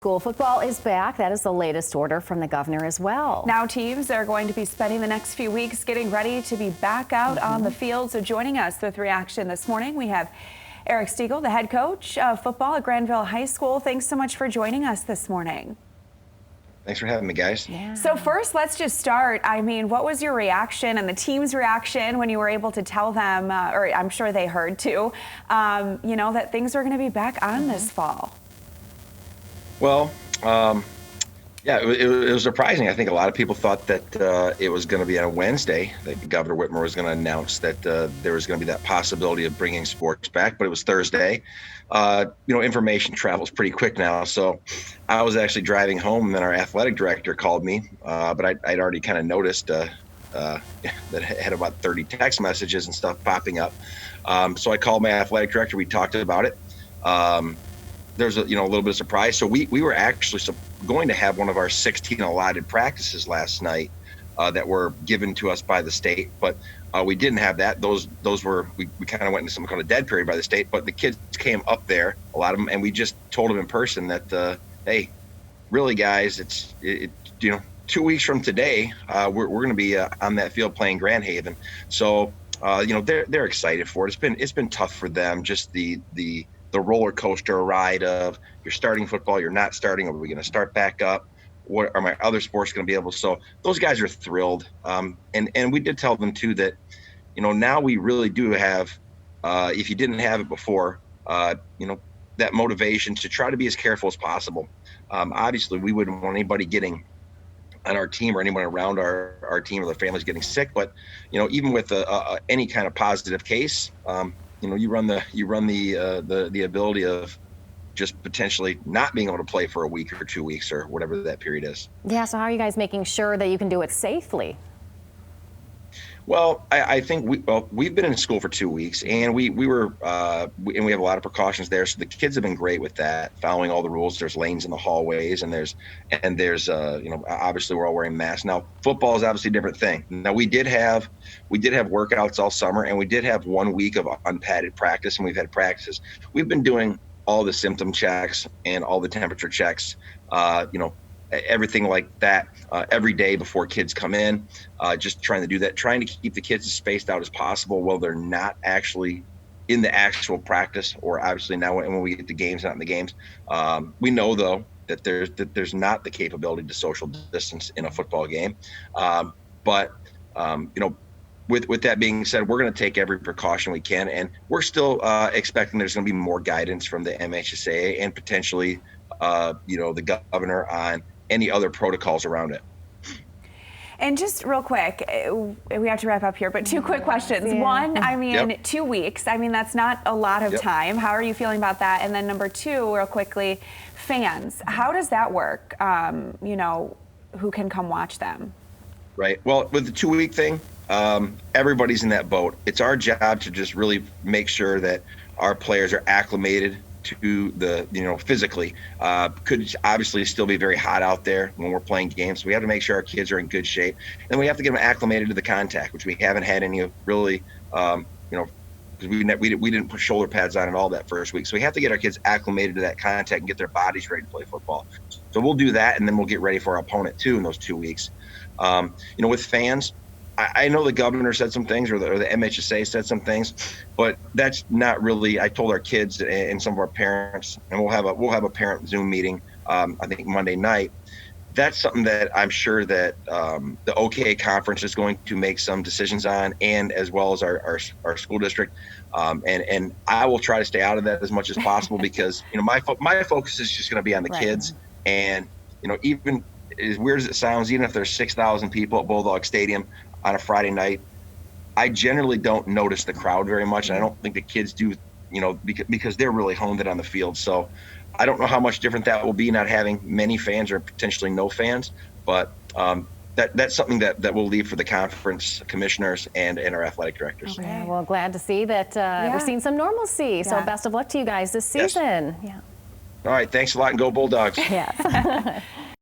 School football is back. That is the latest order from the governor as well. Now teams are going to be spending the next few weeks getting ready to be back out on the field. So joining us with reaction this morning, we have Eric Stiegel, the head coach of football at Granville High School. Thanks so much for joining us this morning. Thanks for having me, guys. Yeah. So first, let's just start. I mean, what was your reaction and the team's reaction when you were able to tell them, or I'm sure they heard too, that things are going to be back on this fall? Well, yeah, it was surprising. I think a lot of people thought that it was going to be on a Wednesday, that Governor Whitmer was going to announce that there was going to be that possibility of bringing sports back, but it was Thursday. Information travels pretty quick now. So I was actually driving home, and then our athletic director called me, but I'd already kind of noticed that it had about 30 text messages and stuff popping up. So I called my athletic director. We talked about it. There's a little bit of surprise. So we were actually going to have one of our 16 allotted practices last night that were given to us by the state, but we didn't have that. Those were we kind of went into something called a dead period by the state. But the kids came up there, a lot of them, and we just told them in person that hey, really guys, it's 2 weeks from today we're going to be on that field playing Grand Haven. So they're excited for it. It's been tough for them, just the roller coaster ride of you're starting football, you're not starting, are we going to start back up? What are my other sports going to be able to? So those guys are thrilled. And we did tell them too that, now we really do have, if you didn't have it before, that motivation to try to be as careful as possible. Obviously we wouldn't want anybody getting on our team or anyone around our team or their families getting sick. But, even with any kind of positive case, you run the ability of just potentially not being able to play for a week or 2 weeks or whatever that period is. Yeah, so how are you guys making sure that you can do it safely? Well, I think we've been in school for 2 weeks, and we have a lot of precautions there. So the kids have been great with that, following all the rules. There's lanes in the hallways, and there's obviously we're all wearing masks. Now football is obviously a different thing. Now we did have workouts all summer, and we did have 1 week of unpadded practice, and we've had practices. We've been doing all the symptom checks and all the temperature checks, everything like that every day before kids come in, just trying to do that, trying to keep the kids as spaced out as possible while they're not actually in the actual practice, or obviously now when we get to games, not in the games. We know though that there's not the capability to social distance in a football game. With that being said, we're going to take every precaution we can, and we're still expecting there's going to be more guidance from the MHSAA and potentially, the governor on any other protocols around it. And just real quick, we have to wrap up here, but two quick questions. Yeah. One, 2 weeks. That's not a lot of time. How are you feeling about that? And then number two, real quickly, fans. How does that work? Who can come watch them? Right. Well, with the 2 week thing, everybody's in that boat. It's our job to just really make sure that our players are acclimated to the, physically. Could obviously still be very hot out there when we're playing games. So we have to make sure our kids are in good shape. And we have to get them acclimated to the contact, which we haven't had any of really, because we didn't put shoulder pads on at all that first week. So we have to get our kids acclimated to that contact and get their bodies ready to play football. So we'll do that, and then we'll get ready for our opponent too in those 2 weeks. With fans, I know the governor said some things, or the MHSAA said some things, but that's not really. I told our kids and some of our parents, and we'll have a parent Zoom meeting. I think Monday night. That's something that I'm sure that the OK conference is going to make some decisions on, and as well as our school district. And I will try to stay out of that as much as possible because my focus is just going to be on the kids. And even as weird as it sounds, even if there's 6,000 people at Bulldog Stadium on a Friday night, I generally don't notice the crowd very much, and I don't think the kids do, because they're really honed in on the field. So I don't know how much different that will be, not having many fans or potentially no fans, but that's something that we'll leave for the conference commissioners and our athletic directors. Okay. Well, glad to see that we're seeing some normalcy. So best of luck to you guys this season. Yes. Yeah. All right. Thanks a lot, and go Bulldogs. Yes.